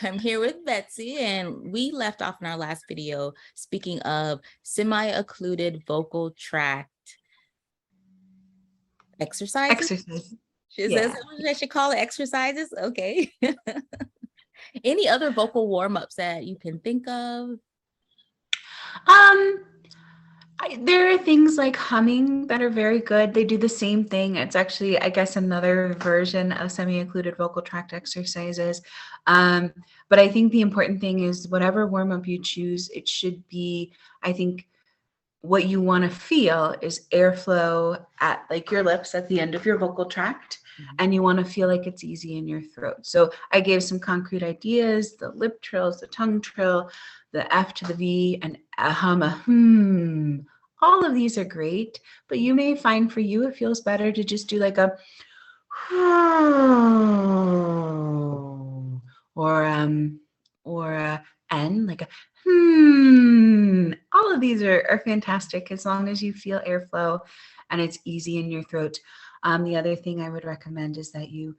I'm here with Betsy, and we left off in our last video speaking of semi-occluded vocal tract exercises. Exercise. Is that Yeah. what I should call it? Exercises? Okay. Any other vocal warm-ups that you can think of? Um, there are things like humming that are very good. They do the same thing. It's actually, I guess, another version of semi-occluded vocal tract exercises. Um, but I think the important thing is whatever warm-up you choose, it should be, I think, what you want to feel is airflow at like your lips at the end of your vocal tract, and you want to feel like it's easy in your throat. So I gave some concrete ideas: the lip trills, the tongue trill, the F to the V, and a hum, a hmm. All of these are great, but you may find for you it feels better to just do like a or a N, like a All of these are fantastic as long as you feel airflow and it's easy in your throat. The other thing I would recommend is that you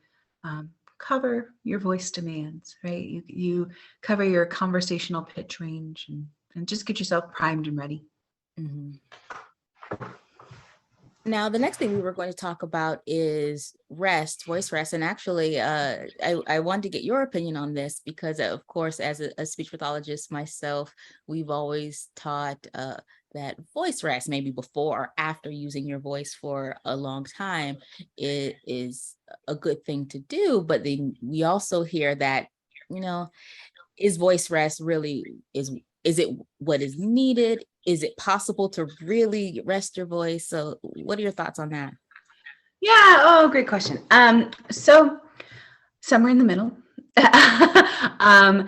cover your voice demands, right? You cover your conversational pitch range and just get yourself primed and ready. Mm-hmm. Now, the next thing we were going to talk about is rest, voice rest. And actually, I wanted to get your opinion on this because, of course, as a speech pathologist myself, we've always taught that voice rest, maybe before or after using your voice for a long time, it is a good thing to do. But then we also hear that, you know, is voice rest really is it what is needed? Is it possible to really rest your voice? So what are your thoughts on that? Yeah, oh, great question. So somewhere in the middle. I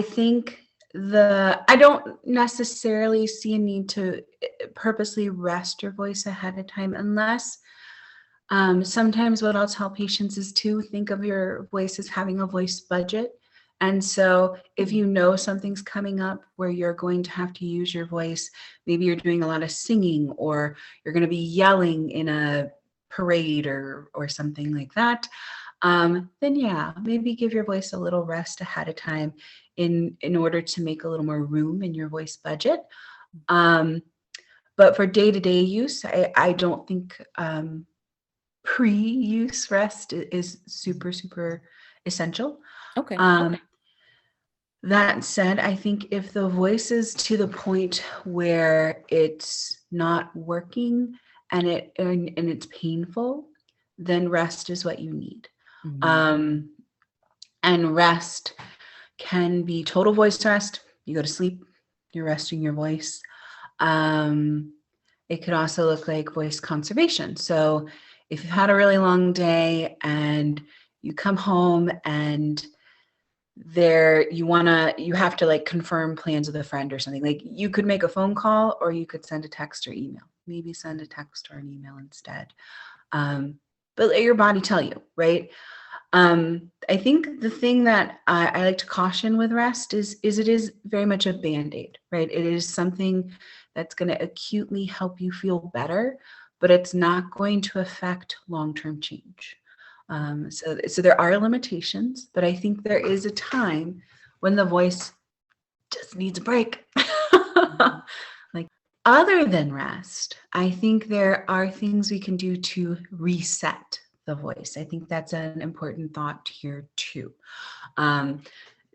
think I don't necessarily see a need to purposely rest your voice ahead of time unless sometimes what I'll tell patients is to think of your voice as having a voice budget. And so if you know something's coming up where you're going to have to use your voice, maybe you're doing a lot of singing or you're going to be yelling in a parade or something like that, then yeah, maybe give your voice a little rest ahead of time in order to make a little more room in your voice budget. Um, but for day-to-day use, I don't think pre-use rest is super, super essential. Okay. Um, that said, I think if the voice is to the point where it's not working and it's painful, then rest is what you need. Mhm. Um, and rest can be total voice rest. You go to sleep, you're resting your voice. Um, it could also look like voice conservation. So if you've had a really long day and you come home and you have to like confirm plans with a friend or something, like you could make a phone call or you could send a text or email. Maybe send a text or an email instead. But let your body tell you, right? I think the thing that I like to caution with rest is it is very much a band-aid, right? It is something that's going to acutely help you feel better, but it's not going to affect long-term change. So there are limitations, but I think there is a time when the voice just needs a break. Mhm. Like other than rest, I think there are things we can do to reset the voice. I think that's an important thought here too. Um,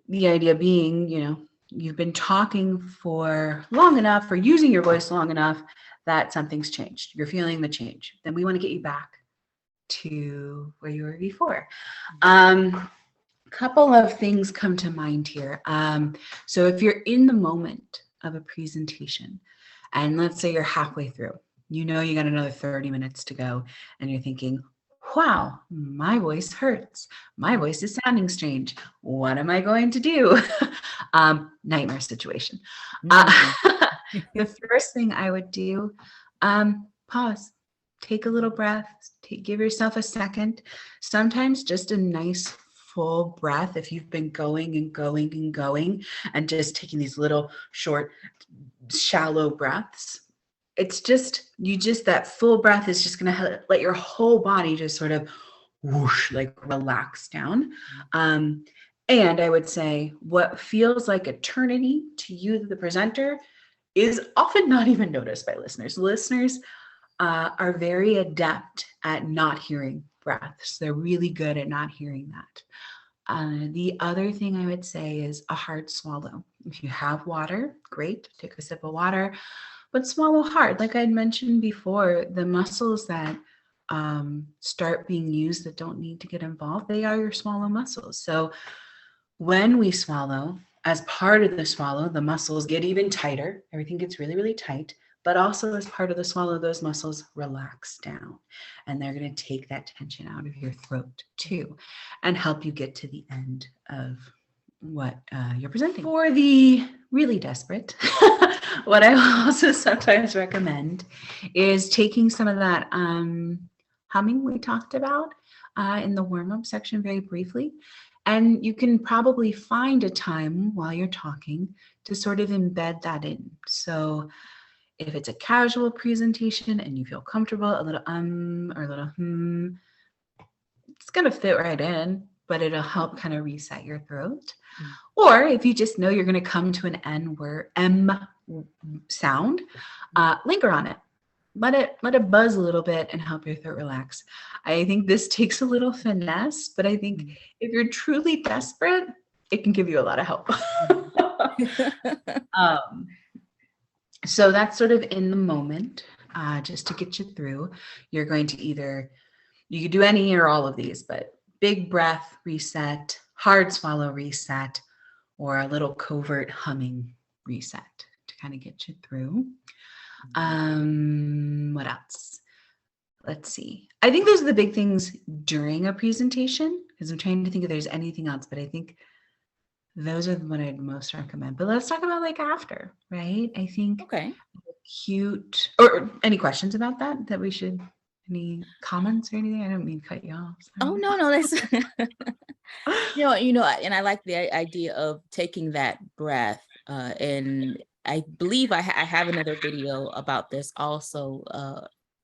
the idea being, you've been talking for long enough or using your voice long enough that something's changed. You're feeling the change. Then we want to get you back to where you were before. Couple of things come to mind here. So if you're in the moment of a presentation, and let's say you're halfway through, you got another 30 minutes to go, and you're thinking, wow, my voice hurts. My voice is sounding strange. What am I going to do? Nightmare situation. Uh, Mhm. the first thing I would do, pause, take a little breath, give yourself a second. Sometimes just a nice full breath, if you've been going and going and going and just taking these little short, shallow breaths, that full breath is just going to let your whole body just sort of whoosh, like relax down. Um, And I would say what feels like eternity to you, the presenter, is often not even noticed by listeners. Listeners are very adept at not hearing breaths. They're really good at not hearing that. The other thing I would say is a hard swallow. If you have water, great, take a sip of water, but swallow hard. Like I had mentioned before, the muscles that start being used that don't need to get involved, they are your swallow muscles. So when we swallow, as part of the swallow, the muscles get even tighter. Everything gets really, really tight. But also as part of the swallow, those muscles relax down. And they're going to take that tension out of your throat too and help you get to the end of what you're presenting. For the really desperate, what I also sometimes recommend is taking some of that humming we talked about in the warm-up section very briefly. And you can probably find a time while you're talking to sort of embed that in. So if it's a casual presentation and you feel comfortable, a little or a little it's going to fit right in, but it'll help kind of reset your throat. Mm. Or if you just know you're going to come to an N where M sound, linger on it. Let it buzz a little bit and help your throat relax. I think this takes a little finesse, but I think if you're truly desperate, it can give you a lot of help. So that's sort of in the moment, just to get you through. You're going to you could do any or all of these, but big breath reset, hard swallow reset, or a little covert humming reset to kind of get you through. What else? Let's see. I think those are the big things during a presentation, because I'm trying to think if there's anything else, but I think those are what I'd most recommend. But let's talk about like after, right? I think cute, or any questions about that we should, any comments or anything? I don't mean to cut you off. Sorry. Oh, no, that's and I like the idea of taking that breath, and I believe I have another video about this also,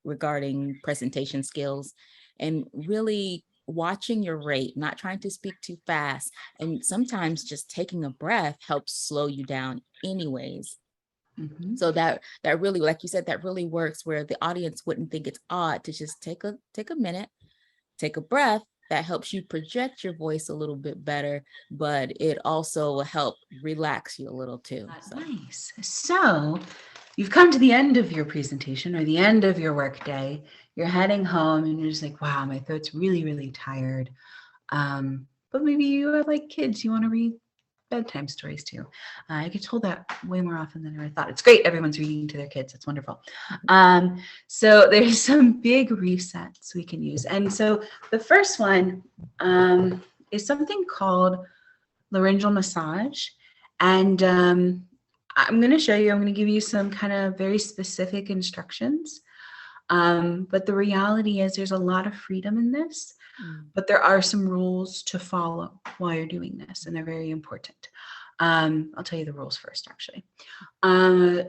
regarding presentation skills and really watching your rate, not trying to speak too fast. And sometimes just taking a breath helps slow you down anyways. Mm-hmm. So that really, like you said, that really works, where the audience wouldn't think it's odd to just take a minute, take a breath. That helps you project your voice a little bit better, but it also will help relax you a little too. So. Nice. So you've come to the end of your presentation or the end of your workday. You're heading home and you're just like, wow, my throat's really, really tired. But maybe you have like kids, you want to read bedtime stories too. I get told that way more often than I ever thought. It's great. Everyone's reading to their kids. It's wonderful. So there's some big resets we can use. And so the first one is something called laryngeal massage. And I'm going to show you, I'm going to give you some kind of very specific instructions. But the reality is there's a lot of freedom in this. But there are some rules to follow while you're doing this, and they're very important. I'll tell you the rules first, actually.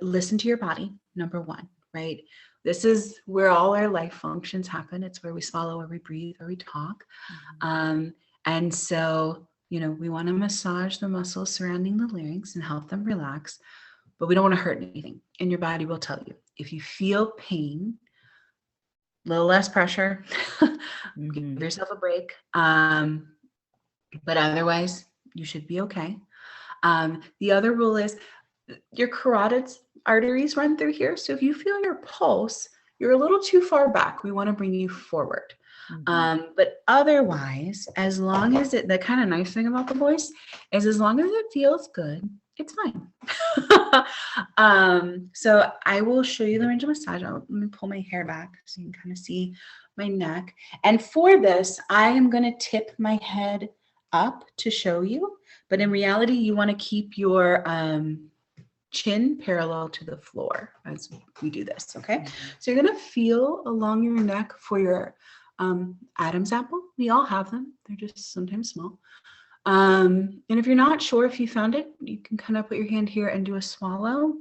Listen to your body, number one, right? This is where all our life functions happen. It's where we swallow, where we breathe, where we talk. And so, we want to massage the muscles surrounding the larynx and help them relax, but we don't want to hurt anything. And your body will tell you. If you feel pain, a little less pressure, give yourself a break. But otherwise, you should be okay. The other rule is your carotid arteries run through here. So if you feel your pulse, you're a little too far back. We want to bring you forward. But otherwise, as long as the kind of nice thing about the voice is as long as it feels good, it's fine. So I will show you the laryngeal massage. Let me pull my hair back so you can kind of see my neck. And for this, I am going to tip my head up to show you. But in reality, you want to keep your chin parallel to the floor as we do this, okay? So you're going to feel along your neck for your Adam's apple. We all have them. They're just sometimes small. And if you're not sure if you found it, you can kind of put your hand here and do a swallow.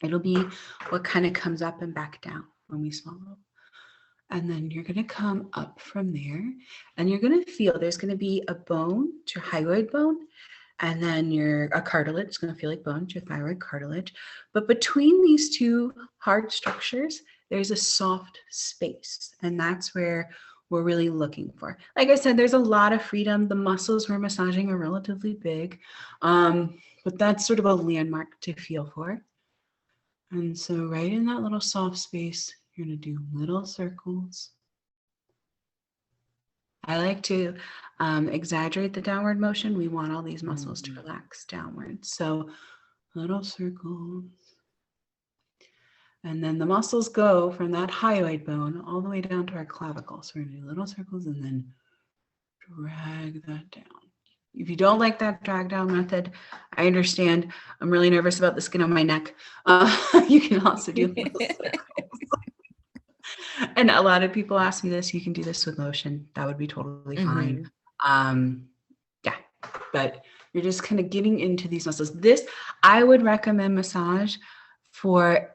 It'll be what kind of comes up and back down when we swallow. And then you're going to come up from there, and you're going to feel there's going to be a bone, it's your hyoid bone, and then a cartilage. It's going to feel like bone, it's your thyroid cartilage. But between these two hard structures, there's a soft space, and that's where we're really looking for. Like I said, there's a lot of freedom. The muscles we're massaging are relatively big, but that's sort of a landmark to feel for. And so right in that little soft space, you're going to do little circles. I like to exaggerate the downward motion. We want all these muscles to relax downward. So little circles. And then the muscles go from that hyoid bone all the way down to our clavicle. So we're going to do little circles and then drag that down. If you don't like that drag down method, I understand. I'm really nervous about the skin on my neck. You can also do little circles. And a lot of people ask me this. You can do this with motion. That would be totally fine. Yeah, but you're just kind of getting into these muscles. This, I would recommend massage for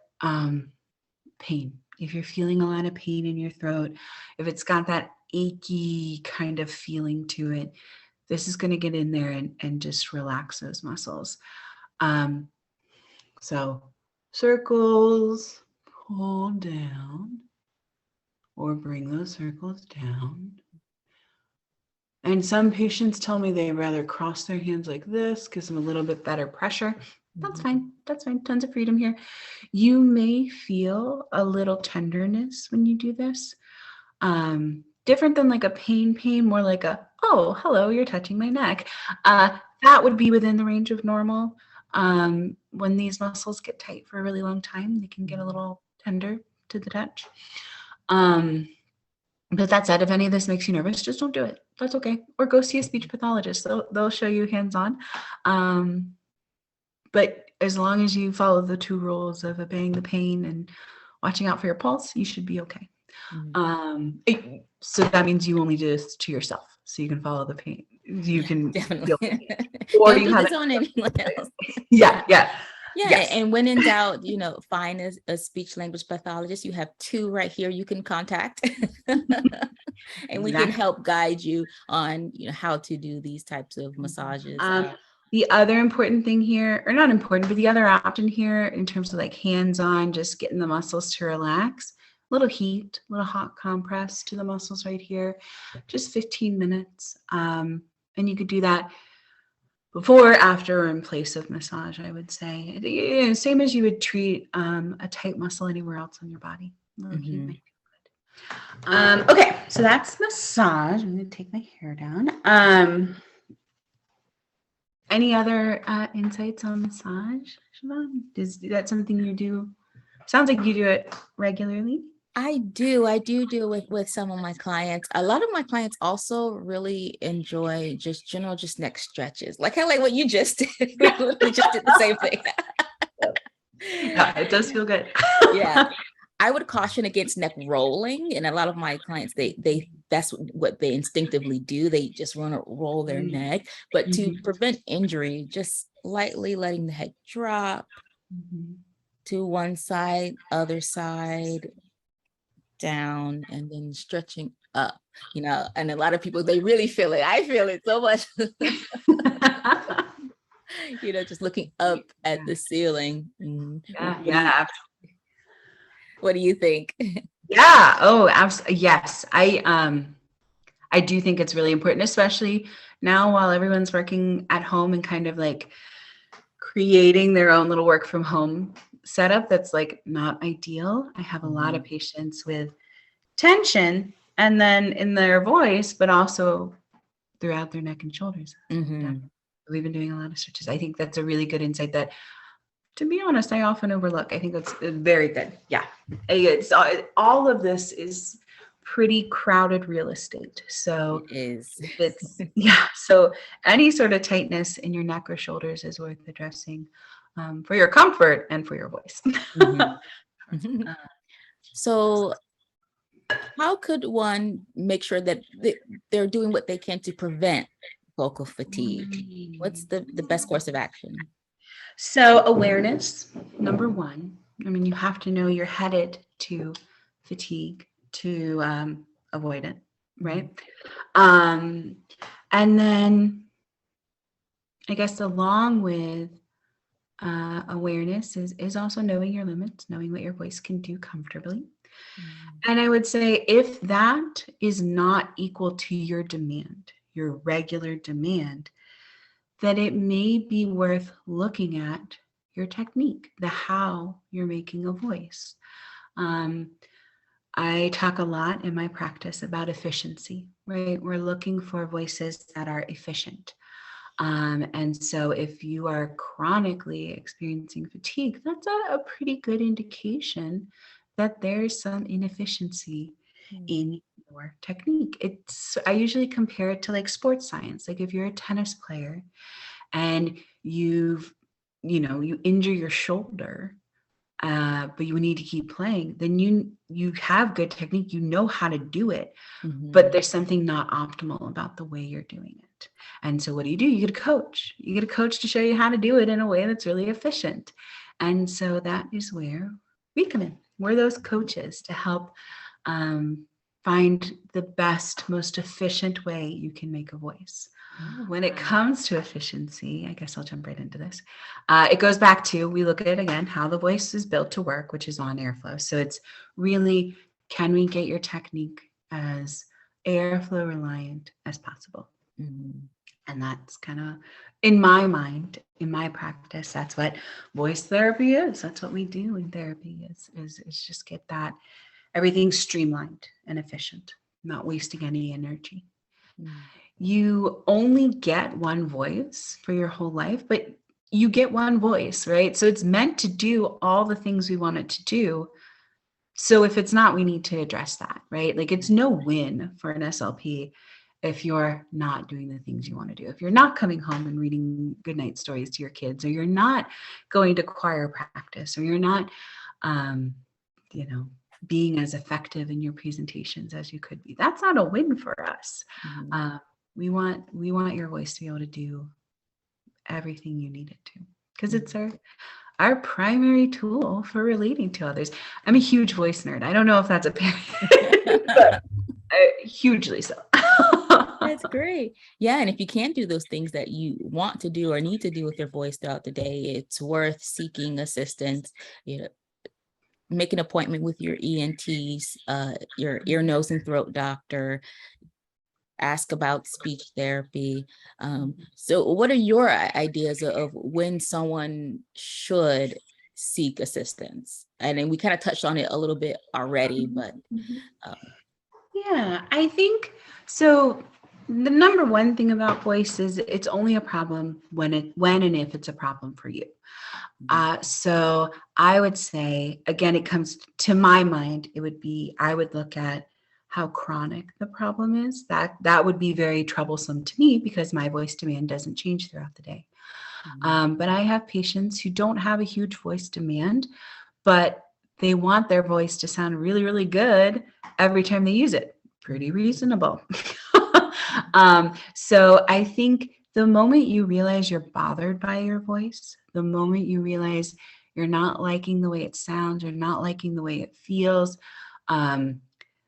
pain. If you're feeling a lot of pain in your throat, if it's got that achy kind of feeling to it, this is going to get in there and just relax those muscles. So circles, pull down, or bring those circles down. And some patients tell me they'd rather cross their hands like this, gives them a little bit better pressure. That's fine. That's fine. Tons of freedom here. You may feel a little tenderness when you do this. Different than like a pain, more like a, oh, hello, you're touching my neck. That would be within the range of normal. When these muscles get tight for a really long time, they can get a little tender to the touch. But that said, if any of this makes you nervous, just don't do it. That's okay. Or go see a speech pathologist. They'll show you hands-on. But as long as you follow the 2 rules of obeying the pain and watching out for your pulse, you should be okay. So that means you only do this to yourself, so you can follow the pain. You can definitely. or don't you do have this on anyone else. Yeah. Yes. And when in doubt, find a speech language pathologist. You have 2 right here you can contact. And we can help guide you on how to do these types of massages. The other important thing here, or not important, but the other option here in terms of like hands-on, just getting the muscles to relax, little heat, little hot compress to the muscles right here, just 15 minutes. And you could do that before, after, or in place of massage, I would say. Same as you would treat a tight muscle anywhere else on your body. Little heat might feel good. Okay, so that's massage. I'm going to take my hair down. Any other insights on massage, Siobhan? Is that something you do? Sounds like you do it regularly. I do it with some of my clients. A lot of my clients also really enjoy just neck stretches. Like what you just did. We literally just did the same thing. Yeah, it does feel good. Yeah. I would caution against neck rolling. And a lot of my clients, that's what they instinctively do. They just want to roll their neck. But to prevent injury, just lightly letting the head drop to one side, other side, down, and then stretching up, and a lot of people, they really feel it. I feel it so much. Just looking up at the ceiling. Yeah. What do you think? Yeah. Oh, absolutely. Yes. I do think it's really important, especially now while everyone's working at home and kind of like creating their own little work from home setup that's like not ideal. I have a lot of patients with tension, and then in their voice, but also throughout their neck and shoulders. We've been doing a lot of stretches. I think that's a really good insight that, to be honest, I often overlook. I think that's very good. Yeah. It's all of this is pretty crowded real estate. So so any sort of tightness in your neck or shoulders is worth addressing for your comfort and for your voice. So how could one make sure that they're doing what they can to prevent vocal fatigue? What's the best course of action? So awareness, number 1. I mean, you have to know you're headed to fatigue. to avoid it, Mhm. right? Um, and then I guess along with awareness is also knowing your limits, knowing what your voice can do comfortably. Mhm. And I would say if that is not equal to your demand, your regular demand, then it may be worth looking at your technique, the how you're making a voice. Um, I talk a lot in my practice about efficiency, right? We're looking for voices that are efficient. And so if you are chronically experiencing fatigue, that's a pretty good indication that there's some inefficiency Mhm. in your technique. I usually compare it to like sports science. Like if you're a tennis player and you injure your shoulder, but you need to keep playing, then you have good technique, you know how to do it, but Mhm. there's something not optimal about the way you're doing it. And so what do? You get a coach. You get a coach to show you how to do it in a way that's really efficient. And so that is where we come in. We're those coaches to help um, find the best, most efficient way you can make a voice. Oh, When it comes to efficiency, I guess I'll jump right into this. It goes back to, we look at it again, how the voice is built to work, which is on airflow. So it's really, can we get your technique as airflow reliant as possible? mhm. And that's kind of, in my mind, in my practice, that's what voice therapy is. That's what we do in therapy is just get that everything streamlined and efficient, not wasting any energy. Mhm. You only get one voice for your whole life, but you get one voice, right? So it's meant to do all the things we want it to do. So if it's not, we need to address that, right? Like it's no win for an SLP if you're not doing the things you want to do. If you're not coming home and reading goodnight stories to your kids, or you're not going to choir practice, or you're not, um, you know, being as effective in your presentations as you could be. That's not a win for us. Mhm. Uh, we want your voice to be able to do everything you need it to, because it's Mhm. our primary tool for relating to others. I'm a huge voice nerd. I don't know if that's a parent, but hugely so. That's great. Yeah, and if you can't do those things that you want to do or need to do with your voice throughout the day, it's worth seeking assistance. You know, make an appointment with your ENTs, your ear, nose, and throat doctor. Ask about speech therapy. So, what are your ideas of when someone should seek assistance? And then we kind of touched on it a little bit already, but um, Yeah, I think so. The number one thing about voice is it's only a problem when and if it's a problem for you. mhm. So I would say, again, it comes to my mind, it would be, I would look at how chronic the problem is. That would be very troublesome to me because my voice demand doesn't change throughout the day. Mhm. But I have patients who don't have a huge voice demand, but they want their voice to sound really, really good every time they use it. Pretty Mhm. reasonable. So I think the moment you realize you're bothered by your voice, the moment you realize you're not liking the way it sounds, you're not liking the way it feels, um,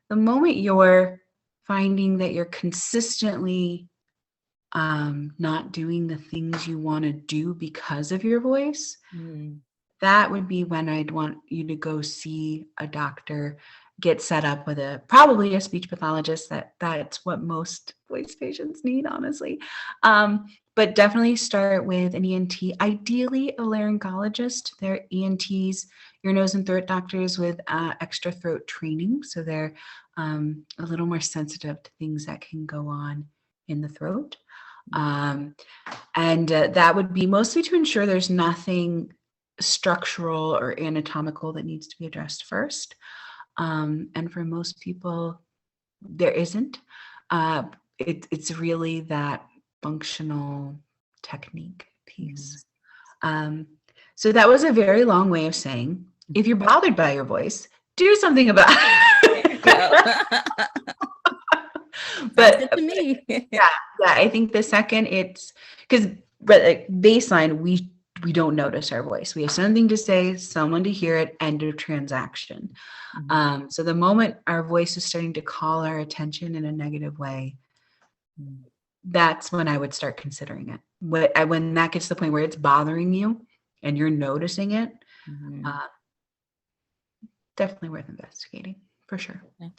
the moment you're finding that you're consistently not doing the things you want to do because of your voice, Mhm. that would be when I'd want you to go see a doctor, get set up with probably a speech pathologist. That's what most voice patients need, honestly. But definitely start with an ENT, ideally a laryngologist. They're ENTs, ear, nose, and throat doctors with extra throat training, so they're a little more sensitive to things that can go on in the throat. Um, and that would be mostly to ensure there's nothing structural or anatomical that needs to be addressed first. And for most people, there isn't. Uh, it's really that functional technique Mhm. piece. Um, so that was a very long way of saying, if you're Mhm. bothered by your voice, do something about There you go. it. Sounds but good to me. yeah, yeah, I think the second it's because like baseline, we don't notice our voice. We have something to say, someone to hear it, end of transaction. So the moment our voice is starting to call our attention in a negative way, that's when I would start considering it. When that gets to the point where it's bothering you and you're noticing it, definitely worth investigating for sure. Okay.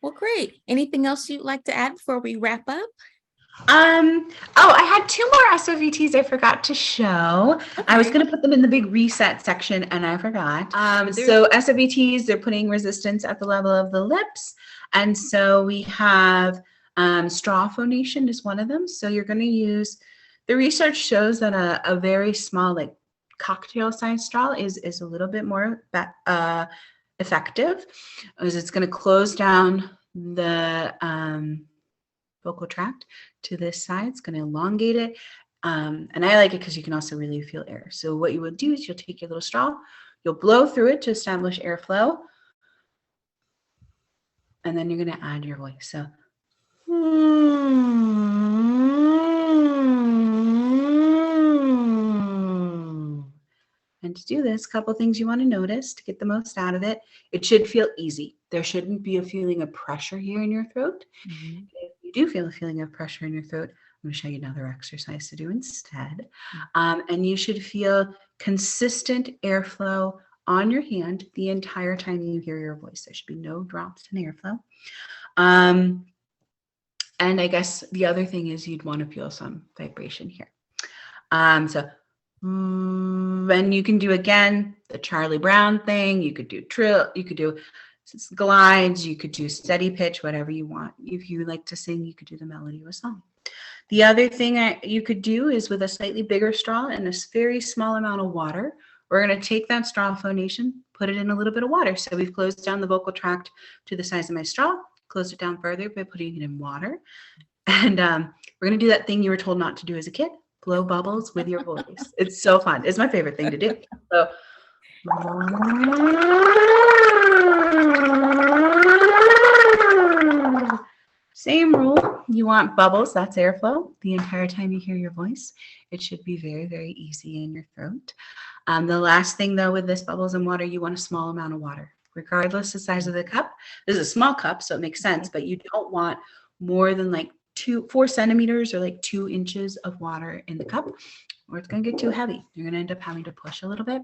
Well, great. Anything else you'd like to add before we wrap up? I had 2 more SOVTs I forgot to show. Okay. I was going to put them in the big reset section and I forgot. So SOVTs, they're putting resistance at the level of the lips. And so we have straw phonation is one of them. So you're going to use, the research shows that a very small, like cocktail size straw is a little bit more effective, as it's going to close down the vocal tract to this side. It's going to elongate it. And I like it because you can also really feel air. So what you would do is you'll take your little straw, you'll blow through it to establish airflow, and then you're going to add your voice. So and to do this, a couple things you want to notice to get the most out of it. It should feel easy. There shouldn't be a feeling of pressure here in your throat. If you do feel a feeling of pressure in your throat, I'm going to show you another exercise to do instead. And you should feel consistent airflow on your hand the entire time you hear your voice. There should be no drops in airflow. And I guess the other thing is you'd want to feel some vibration here. And you can do, again, the Charlie Brown thing. You could do trill, you could do glides, you could do steady pitch, whatever you want. If you like to sing, you could do the melody of a song. The other thing you could do is with a slightly bigger straw and a very small amount of water, we're going to take that straw phonation, put it in a little bit of water. So we've closed down the vocal tract to the size of my straw, closed it down further by putting it in water. And we're going to do that thing you were told not to do as a kid. Blow bubbles with your voice. It's so fun. It's my favorite thing to do. So, same rule. You want bubbles. That's airflow the entire time you hear your voice. It should be very, very easy in your throat. The last thing, though, with this bubbles and water, you want a small amount of water, regardless the size of the cup. This is a small cup, so it makes sense, but you don't want more than like 4 centimeters or like 2 inches of water in the cup, or it's going to get too heavy. You're going to end up having to push a little bit.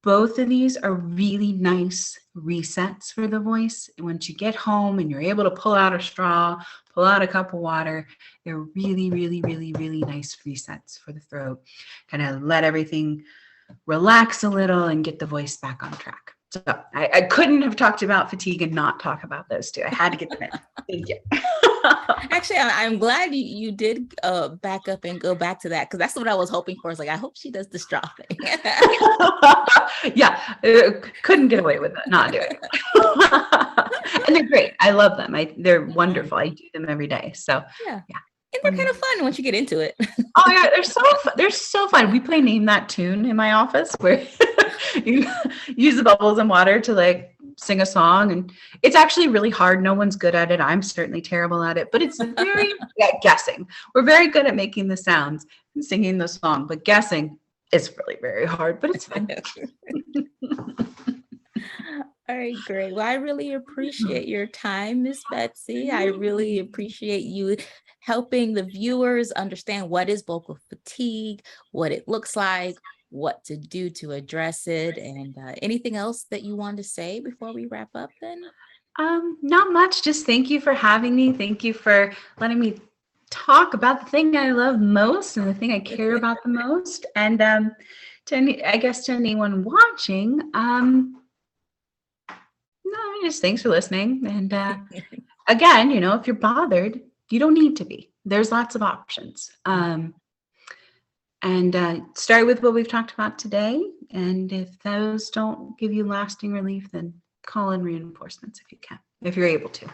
Both of these are really nice resets for the voice. And once you get home and you're able to pull out a straw, pull out a cup of water, they're really, really, really, really nice resets for the throat. Kind of let everything relax a little and get the voice back on track. So I couldn't have talked about fatigue and not talk about those two. I had to get them in. Thank you. Actually, I'm glad you did back up and go back to that, because that's what I was hoping for. I was like, I hope she does the straw thing. Yeah, couldn't get away with it, not doing it. And they're great. I love them. They're wonderful. I do them every day. So yeah. And they're kind of fun once you get into it. Oh yeah, they're so fun. We play Name That Tune in my office, where you use the bubbles and water to like sing a song, and it's actually really hard. No one's good at it. I'm certainly terrible at it, but it's very guessing. We're very good at making the sounds and singing the song, but guessing is really very hard, but it's fun. All right, great. Well, I really appreciate your time, Miss Betsy. I really appreciate you helping the viewers understand what is vocal fatigue, what it looks like, what to do to address it, and anything else that you want to say before we wrap up then? Not much. Just thank you for having me. Thank you for letting me talk about the thing I love most and the thing I care about the most. And to anyone watching, no, just thanks for listening. And again, if you're bothered, you don't need to be. There's lots of options. And start with what we've talked about today. And if those don't give you lasting relief, then call in reinforcements if you can, if you're able to.